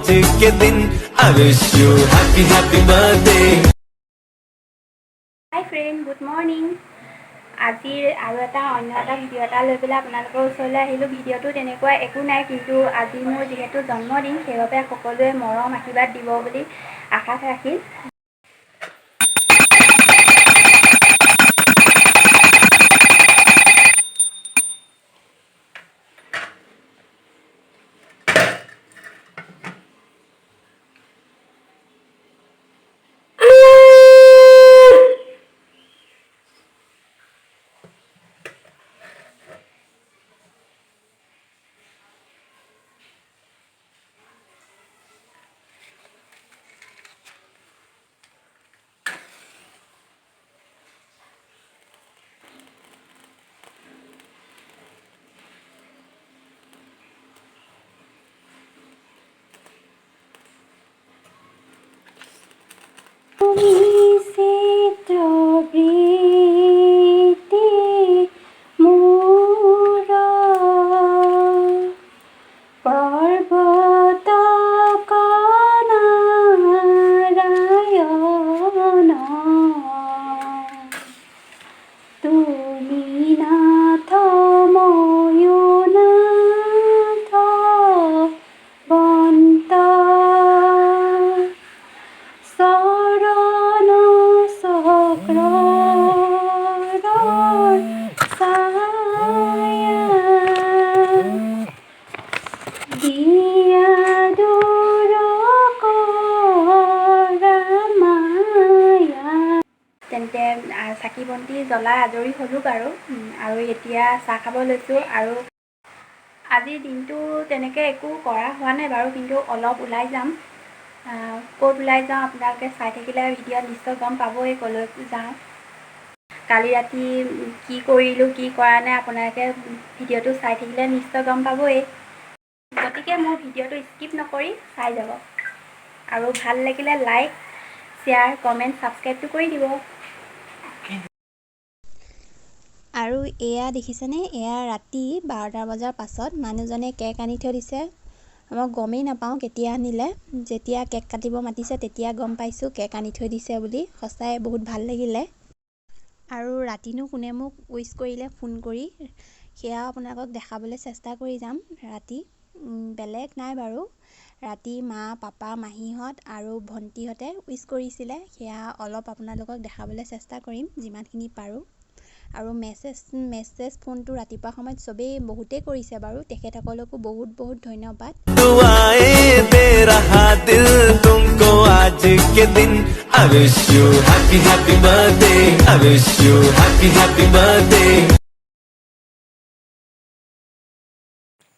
आज के दिन I wish you happy happy birthday Hi friend, good morning. আজিৰ আৰু এটা অন্য এটা ভিডিঅ' এটা লৈ পেলাই আপোনালোকৰ ওচৰলৈ আহিলোঁ। ভিডিঅ'টো তেনেকুৱা একো নাই, কিন্তু আজি মোৰ যিহেতু জন্মদিন, সেইবাবে সকলোৱে মৰম আশীৰ্বাদ দিব বুলি আশা ৰাখিল। তেন্তে চাকি বন্তি জ্বলাই আজৰি হ'লোঁ বাৰু, আৰু এতিয়া চাহ খাব লৈছোঁ। আৰু আজিৰ দিনটো তেনেকৈ একো কৰা হোৱা নাই বাৰু, কিন্তু অলপ ওলাই যাম। ক'ত ওলাই যাওঁ আপোনালোকে চাই থাকিলে ভিডিঅ'ত নিশ্চয় গম পাবই ক'লৈ যাওঁ। কালি ৰাতি কি কৰিলোঁ কি কৰা নাই আপোনালোকে ভিডিঅ'টো চাই থাকিলে নিশ্চয় গম পাবই। গতিকে মোৰ ভিডিঅ'টো স্কিপ নকৰি চাই যাব, আৰু ভাল লাগিলে লাইক, শ্বেয়াৰ, কমেণ্ট, ছাবস্ক্ৰাইবটো কৰি দিব। আৰু এয়া দেখিছেনে, এয়া ৰাতি 12টা বজাৰ পাছত মানুহজনে কেক আনি থৈ দিছে। মই গমেই নাপাওঁ কেতিয়া আনিলে, যেতিয়া কেক কাটিব মাতিছে তেতিয়া গম পাইছোঁ কেক আনি থৈ দিছে বুলি। সঁচাই বহুত ভাল লাগিলে। আৰু ৰাতিনো কোনে মোক উইচ কৰিলে ফোন কৰি, সেয়াও আপোনালোকক দেখাবলৈ চেষ্টা কৰি যাম। ৰাতি বেলেগ নাই বাৰু, ৰাতি মা, পাপা, মাহীহঁত আৰু ভণ্টিহঁতে উইচ কৰিছিলে। সেয়া অলপ আপোনালোকক দেখাবলৈ চেষ্টা কৰিম যিমানখিনি পাৰোঁ। আৰু মেছেজ ফোনটো ৰাতিপুৱা সময়ত চবেই বহুতেই কৰিছে বাৰু, তেখেতসকলকো বহুত বহুত ধন্যবাদ। दुआएं दे रहा दिल तुमको आज के दिन I wish you happy happy birthday I wish you happy happy birthday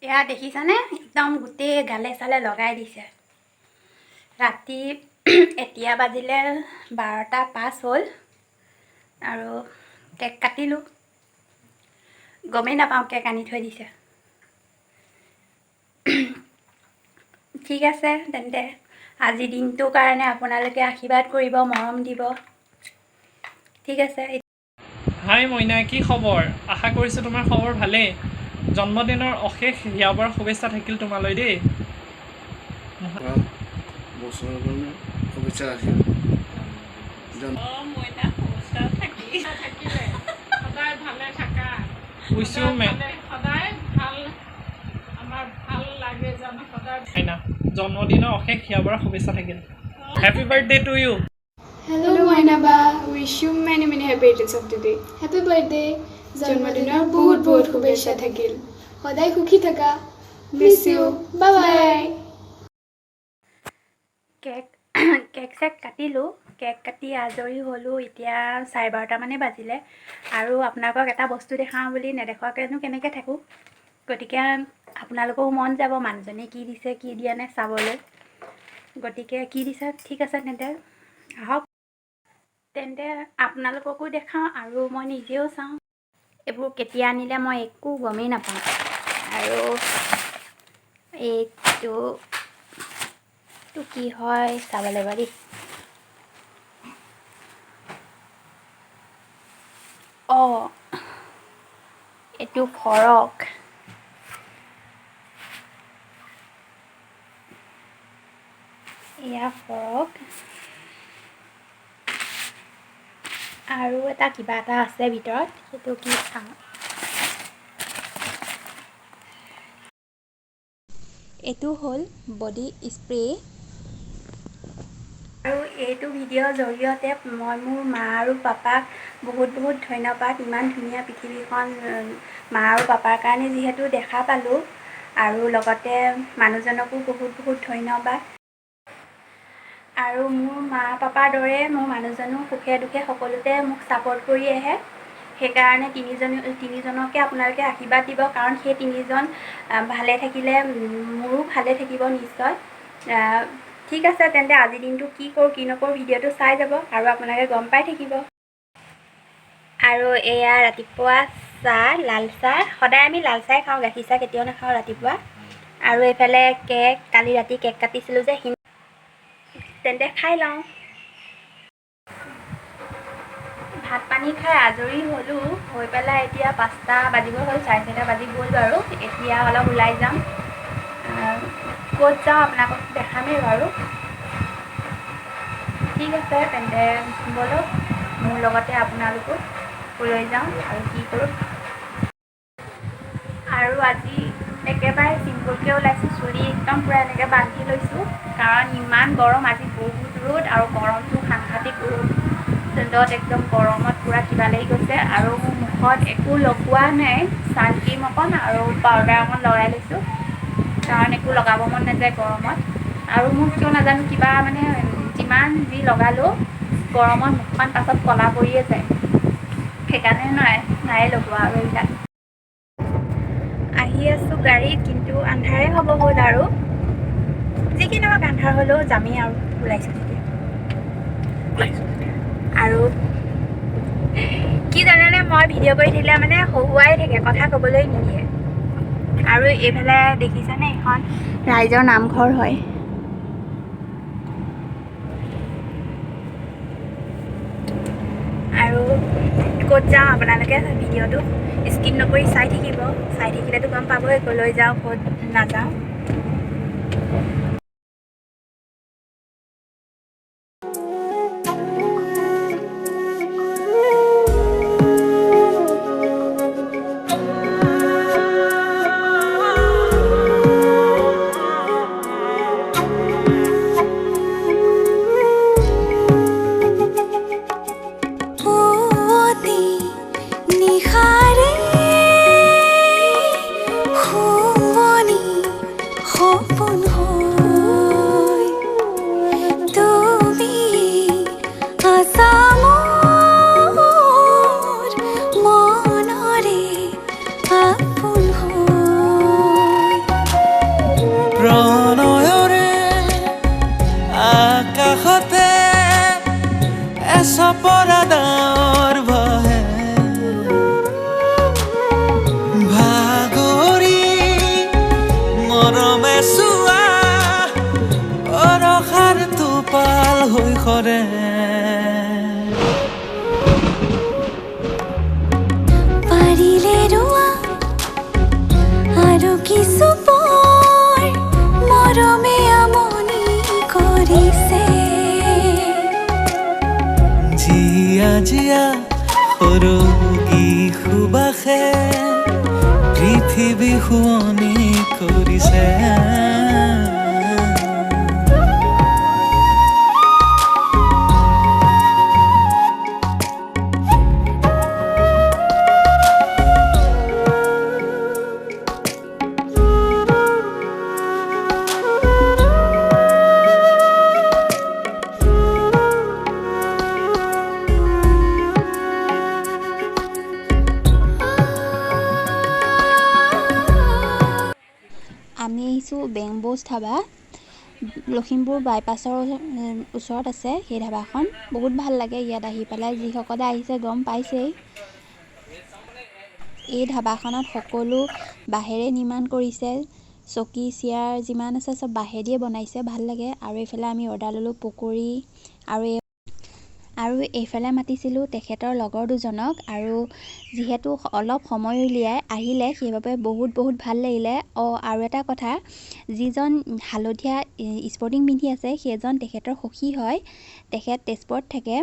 এয়া দেখিছানে, একদম গোটেই গালে চালে লগাই দিছে। ৰাতি এতিয়া বাজিলে 12টা 5 হ'ল, আৰু কেক কাটিলোঁ। গমেই নাপাওঁ কেক আনি থৈ দিছে। ঠিক আছে তেন্তে, আজি দিনটোৰ কাৰণে আপোনালোকে আশীৰ্বাদ কৰিব, মৰম দিব। ঠিক আছে। হাই মইনা, কি খবৰ? আশা কৰিছোঁ তোমাৰ খবৰ ভালেই। জন্মদিনৰ অশেষ হিয়াবৰ শুভেচ্ছা থাকিল তোমালৈ দেই। বছৰৰ কাৰণে শুভেচ্ছা ৰাখিল। জন্মদিনৰ অশেষ হিয়াবৰ শুভেচ্ছা থাকিল। Happy birthday to you. Hello Moinaba, wish you many many happy returns of the day. Happy birthday. জন্মদিনৰ বহুত বহুত শুভেচ্ছা থাকিল। সদায় সুখী থাকা। Miss you. Bye bye. Cake চেক কাটিলোঁ, কেক কাটি আজৰি হ'লোঁ। এতিয়া 12:30 মানে বাজিলে, আৰু আপোনালোকক এটা বস্তু দেখাওঁ বুলি নেদেখুৱাকৈনো কেনেকৈ থাকোঁ। গতিকে আপোনালোকৰো মন যাব মানুহজনে কি দিছে কি দিয়া নাই চাবলৈ। গতিকে কি দিছে, ঠিক আছে তেন্তে আহক। তেন্তে আপোনালোককো দেখাওঁ আৰু মই নিজেও চাওঁ। এইবোৰ কেতিয়া আনিলে মই একো গমেই নাপাওঁ। আৰু এইটো কি হয় চাব লাগিব দেই। অঁ, এইটো ফৰক। এয়া ফ্ৰক আৰু এটা কিবা এটা আছে ভিতৰত, সেইটো কি চাওঁ। এইটো হ'ল বডি স্প্ৰে। আৰু এইটো ভিডিঅ'ৰ জৰিয়তে মই মোৰ মা আৰু পাপাক বহুত বহুত ধন্যবাদ। ইমান ধুনীয়া পৃথিৱীখন মা আৰু পাপাৰ কাৰণে যিহেতু দেখা পালোঁ, আৰু লগতে মানুহজনকো বহুত বহুত ধন্যবাদ। আৰু মোৰ মা পাপাৰ দৰে মোৰ মানুহজনো সুখে দুখে সকলোতে মোক ছাপোৰ্ট কৰি আহে। সেইকাৰণে তিনিজনকে আপোনালোকে আশীৰ্বাদ দিব, কাৰণ সেই তিনিজন ভালে থাকিলে মোৰো ভালে থাকিব নিশ্চয়। ঠিক আছে তেন্তে আজিৰ দিনটো কি কৰোঁ কি নকৰোঁ ভিডিঅ'টো চাই যাব আৰু আপোনালোকে গম পাই থাকিব। আৰু এয়া ৰাতিপুৱা চাহ, লাল চাহ। সদায় আমি লাল চাহ খাওঁ, গাখীৰ চাহ কেতিয়াও নাখাওঁ ৰাতিপুৱা। আৰু এইফালে কেক, কালি ৰাতি কেক কাটিছিলোঁ যে, তেন্তে খাই লওঁ। ভাত পানী খাই আজৰি হ'লোঁ, হৈ পেলাই এতিয়া 5টা বাজিব হ'ল, 4:30 বাজি গ'ল বাৰু। এতিয়া অলপ ওলাই যাম, ক'ত যাওঁ আপোনালোকক দেখামেই বাৰু। ঠিক আছে তেন্তে ব'লক, মোৰ লগতে আপোনালোকো লৈ যাওঁ আৰু কি কৰোঁ। আৰু আজি একেবাৰে চিম্পুলকৈ ওলাইছোঁ, চুলি একদম পূৰা এনেকৈ বান্ধি লৈছোঁ, কাৰণ ইমান গৰম আজি, বহুত ৰ'দ আৰু গৰমটো সাংঘাতিক ৰ'দ। য'ত একদম গৰমত পূৰা কিবা লাগি গৈছে। আৰু মোৰ মুখত একো লগোৱা নাই, ছানস্ক্ৰীম অকণ আৰু পাউডাৰ অকণ লগাই লৈছোঁ, কাৰণ একো লগাব মন নাযায় গৰমত। আৰু মোক কিয় নাজানো কিবা মানে যিমান যি লগালেও গৰমত মুখখন পাছত ক'লা পৰিয়ে যায়, সেইকাৰণে নাই লগোৱা আৰু এইবিলাক। আহি আছোঁ গাড়ীত, কিন্তু আন্ধাৰে হ'ব হ'ল আৰু। যি কি নহওক আন্ধাৰ হ'লেও যামেই আৰু, ওলাইছোঁ যেতিয়া। আৰু কি জানেনে, মই ভিডিঅ' কৰি থাকিলে মানে হহুৱাই থাকে, কথা ক'বলৈ নিদিয়ে। আৰু এইফালে দেখিছেনে, এইখন ৰাইজৰ নামঘৰ হয়। আৰু ক'ত যাওঁ আপোনালোকে ভিডিঅ'টো স্কিপ নকৰি চাই থাকিব, চাই থাকিলেতো গম পাবই ক'লৈ যাওঁ ক'ত নাযাওঁ। প্ৰণয়ৰে আকাশতে এচপৰা ডাৱৰ বহে, ভাগৰি মৰমে চোৱা অৰসাৰ টোপাল হৈ সৰে। পাৰিলে ৰোৱা আৰু কিছু মৰমে আমনি কৰিছে, জীয়া জীয়া সৰগী সুবাসে পৃথিৱী শুৱনি কৰিছে। আমি আহিছোঁ বেম্ব'জ ধাবা, লখিমপুৰ বাইপাছৰ ওচৰত আছে সেই ধাবাখন। বহুত ভাল লাগে ইয়াত আহি পেলাই, যিসকলে আহিছে গম পাইছেই। এই ধাবাখনত সকলো বাঁহেৰে নিৰ্মাণ কৰিছে, চকী চেয়াৰ যিমান আছে চব বাঁহেদিয়ে বনাইছে, ভাল লাগে। আৰু এইফালে আমি অৰ্ডাৰ ল'লোঁ পকৰী, আৰু এইফালে মাতিছিলোঁ তেখেতৰ লগৰ দুজনক, আৰু যিহেতু অলপ সময় উলিয়াই আহিলে সেইবাবে বহুত ভাল লাগিলে। আৰু এটা কথা, যিজন হালধীয়া স্পৰ্টিং পিন্ধি আছে সেইজন তেখেতৰ সখী হয়, তেখেত তেজপুৰত থাকে।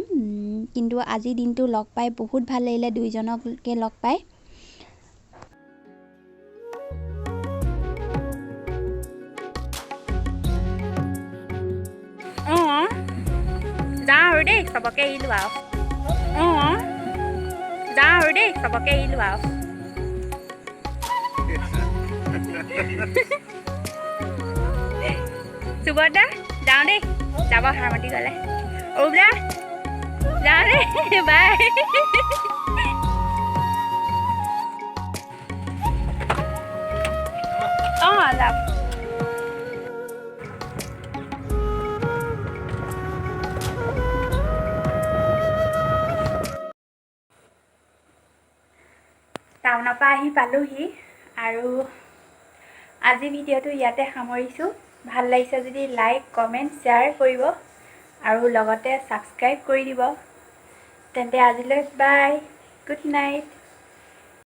কিন্তু আজিৰ দিনটো লগ পাই বহুত ভাল লাগিলে, দুইজনকে লগ পাই। যাওঁ আৰু দেই, চবকে এৰিলোঁ আৰু যাওঁ আৰু দেই, চবকে এৰিলোঁ আৰু সুবৰ্ণা যাওঁ দেই, যাব হাৰমতি গ'লে। অৰুণা যাওঁ দেই, বাই। যাম। টাউনৰ পৰা আহি পালোহি, আৰু আজি ভিডিঅ'টো ইয়াতে সামৰিছোঁ। ভাল লাগিছে যদি লাইক, কমেণ্ট, শ্বেয়াৰ কৰিব আৰু লগতে ছাবস্ক্ৰাইব কৰি দিব। তেন্তে আজিলৈ বাই, গুড নাইট।